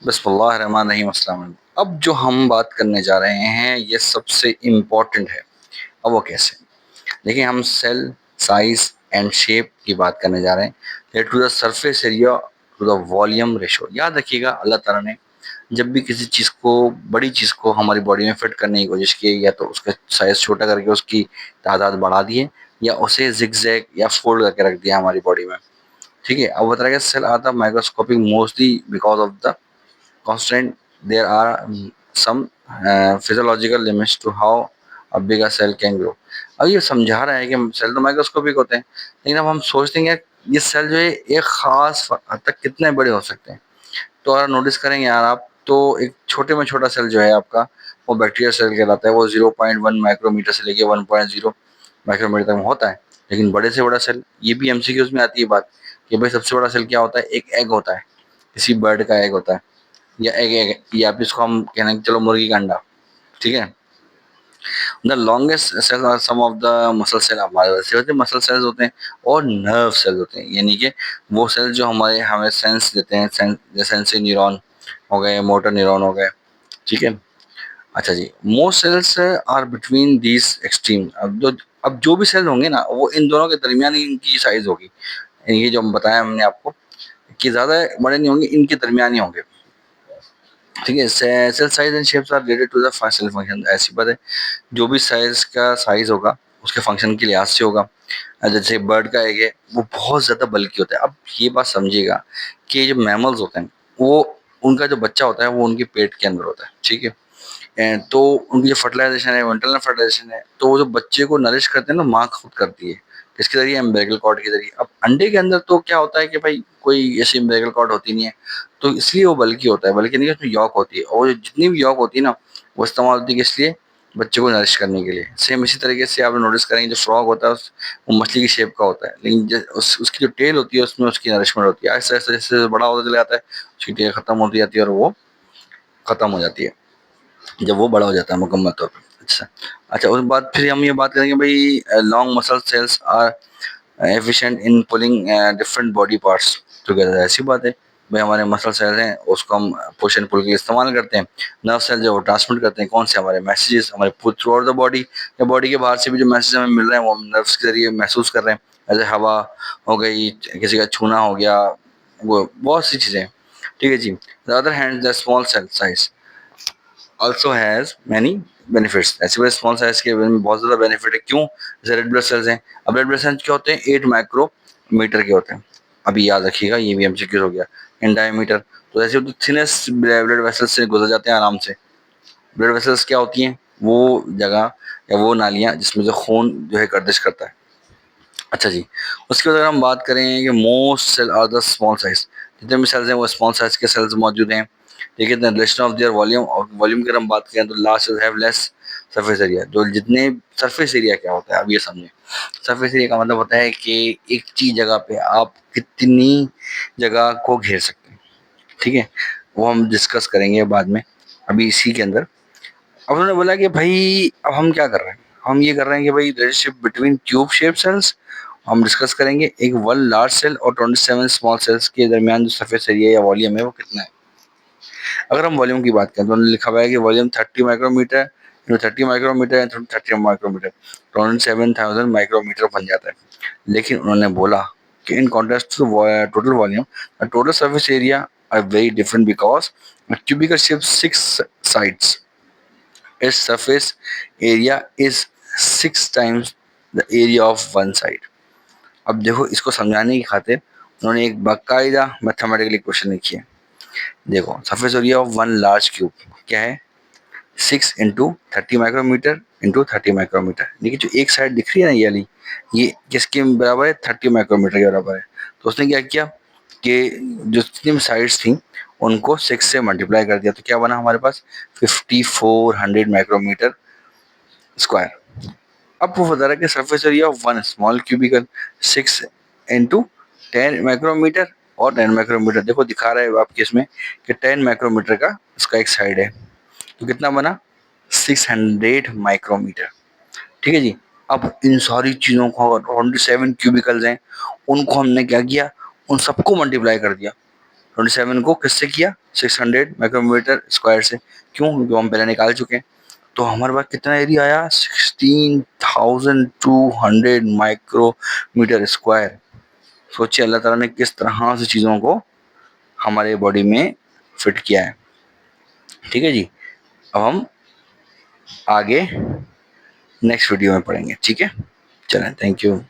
बिस्मिल्लाहिर्रहमानिर्रहीम, अस्सलाम वालेकुम। अब जो हम बात करने जा रहे हैं ये सबसे इम्पोर्टेंट है। अब वो कैसे? देखिए, हम सेल साइज एंड शेप की बात करने जा रहे हैं। To the surface area to the volume ratio. याद रखिएगा, अल्लाह ताला ने जब भी किसी चीज़ को, बड़ी चीज़ को हमारी बॉडी में फिट करने की कोशिश की है, या तो उसका साइज छोटा करके उसकी तादाद बढ़ा दी है, या उसे जिगजैग या फोल्ड करके रख दिया हमारी बॉडी में। ठीक है, अब बता रहा है cell are the microscopic mostly because of the constant, there are some physiological limits to how a big a cell can grow। अब ये समझा रहा है कि सेल तो माइक्रोस्कोपिक होते हैं, लेकिन अब हम सोचते हैं कि ये सेल जो है एक खास हद तक कितने बड़े हो सकते हैं। तो अगर नोटिस करेंगे यार आप, तो एक छोटे में छोटा सेल जो है आपका, वो बैक्टीरिया सेल कहलाता है। वो 0.1 माइक्रोमीटर से लेके 1.0 माइक्रोमीटर तक होता है। लेकिन बड़े से बड़ा सेल, ये भी एमसीक्यूज में आती है बात कि भाई सबसे बड़ा सेल क्या होता है? एक एग होता है, किसी बर्ड का एग होता है, या एग एग या फिर इसको हम कहना कि चलो मुर्गी का अंडा। ठीक है। The longest cell are some of the muscle cell. हमारे वैसे होते हैं मसल सेल्स होते हैं, और नर्व सेल होते हैं, यानी कि वो सेल जो हमारे हमें सेंस देते हैं, जैसे सेंसरी न्यूरॉन हो गए, मोटर न्यूरॉन हो गए। ठीक है। अच्छा जी, most cells are between these extreme. अब जो भी सेल होंगे ना, वो इन दोनों के दरमियान ही इनकी साइज होगी। ये जो हम बताया हमने आपको कि ज्यादा बड़े नहीं होंगे, इनके दरमियान ही होंगे। ठीक है। Cell size and shapes are related to the cell function. ऐसी बात है, जो भी साइज का साइज होगा उसके फंक्शन के लिहाज से होगा। जैसे बर्ड का एग है, वो बहुत ज्यादा बल्की होता है। अब ये बात समझिएगा कि जो मैमल्स होते हैं, वो उनका जो बच्चा होता है वो उनके पेट के अंदर होता है। ठीक है। तो उनकी जो फर्टिलाइजेशन है, वो इंटरनल फर्टिलाइजेशन है। तो वो जो बच्चे को नरिश करते हैं ना, माँ खुद करती है। किसके जरिए? एम्ब्रेगल कॉर्ड के जरिए। अब अंडे के अंदर तो क्या होता है कि भाई कोई ऐसी एम्ब्रेगल कॉर्ड होती नहीं है, तो इसलिए वो बल्की होता है। बल्कि नहीं, उसमें यॉक होती है, और जितनी भी यॉक होती है ना, वो इस्तेमाल होती है किस लिए? बच्चे को नरिश करने के लिए। सेम इसी तरीके से आप नोटिस करेंगे, जो फ्रॉग होता है वो मछली की शेप का होता है, लेकिन उसकी जो टेल होती है उसमें उसकी नरिशमेंट होती है। ऐसे ऐसे जैसे बड़ा होता चला जाता है, उसकी टेल खत्म होती जाती है और वो खत्म हो जाती है जब वो बड़ा हो जाता है मुकम्मल तौर पे। अच्छा। अच्छा, उसके बाद फिर हम ये बात करेंगे भाई, long muscle cells are efficient in pulling different body parts together. ऐसी बात है भाई, हमारे मसल सेल्स हैं, उसको हम पुश एंड पुल के लिए इस्तेमाल करते हैं। नर्व सेल जो वो ट्रांसमिट करते हैं कौन से? हमारे मैसेजेस, हमारे थ्रू आउट द बॉडी, या बॉडी के बाहर से भी जो मैसेज हमें मिल रहे हैं वो हम नर्व्स के जरिए महसूस कर रहे हैं। जैसे हवा हो गई, किसी का छूना हो गया, वो बहुत सी चीज़ें। ठीक है जी। The other hand the small cell size also has many benefits। ऐसे वैसे स्मॉल साइज के में बहुत ज़्यादा बेनिफिट है। क्यों? जैसे रेड ब्लड सेल्स हैं। अब रेड ब्लड सेल्स क्या होते हैं? 8 माइक्रोमीटर के होते हैं। अभी याद रखिएगा, ये भी एमसीक्यू हो गया। इन डायमीटर, तो ऐसे थिनेस्ट ब्लड वेसल्स से गुजर जाते हैं आराम से। ब्लड वेसल्स क्या होती हैं? वो जगह या वो नालियाँ जिसमें जो खून जो है गर्दिश करता है। अच्छा जी। उसके बाद अगर हम बात करें कि most cell are the small size, जितने भी सेल्स हैं वो स्मॉल साइज के सेल्स मौजूद हैं। ठीक है। The relation of their volume, और वॉल्यूम की अगर हम बात करें तो large cells have less surface area. जो जितने सरफेस एरिया क्या होता है, अब ये समझें। सरफेस एरिया का मतलब होता है कि एक चीज जगह पे आप कितनी जगह को घेर सकते हैं। ठीक है। वो हम डिस्कस करेंगे बाद में, अभी इसी के अंदर। अब उन्होंने बोला कि भाई अब हम क्या कर रहे हैं? हम ये कर रहे हैं कि भाई relationship between tube shape cells हम डिस्कस करेंगे। एक 1 लार्ज सेल और 27 स्मॉल सेल्स के दरमियान जो सरफेस एरिया या वॉल्यूम है वो कितना है। अगर हम वॉल्यूम की बात करें तो उन्होंने लिखा हुआ है कि volume 30 micrometer, 30 micrometer, 30 micrometer, 27,000 micrometer बन जाता है। लेकिन उन्होंने बोला कि in contrast to total volume, total surface area are very different because cubical shape 6 sides, its surface area is 6 times the area of one side। अब देखो, इसको समझाने की खातिर उन्होंने एक बाकायदा मैथमेटिकल इक्वेशन लिखी है। देखो, surface area of one large cube क्या है? 6 इंटू 30 माइक्रोमीटर इंटू 30 माइक्रोमीटर। देखिए, जो एक साइड दिख रही है ना ये वाली, ये किसके बराबर है? 30 माइक्रोमीटर के बराबर है। तो उसने क्या किया कि जो जितनी भी साइड्स थी उनको 6 से मल्टीप्लाई कर दिया, तो क्या बना हमारे पास? 5400 माइक्रोमीटर स्क्वायर। अब वो बता रहा है कि surface area of one small cubical 6 into 10 micrometer और 10 माइक्रोमीटर। देखो दिखा रहा है आपके इसमें कि 10 माइक्रोमीटर का इसका एक साइड है, तो कितना बना? 600 माइक्रोमीटर। ठीक है जी। अब इन सारी चीज़ों को, 27 क्यूबिकल्स हैं, उनको हमने क्या किया? उन सबको मल्टीप्लाई कर दिया। 27 को किससे किया, 600 माइक्रोमीटर स्क्वायर से। क्यों, जो हम पहले निकाल चुके हैं। तो हमारे पास कितना एरिया आया, 16,200 माइक्रोमीटर स्क्वायर। सोचिए अल्लाह ताला ने किस तरह से चीज़ों को हमारे बॉडी में फिट किया है। ठीक है जी, अब हम आगे नेक्स्ट वीडियो में पढ़ेंगे। ठीक है, चलें, थैंक यू।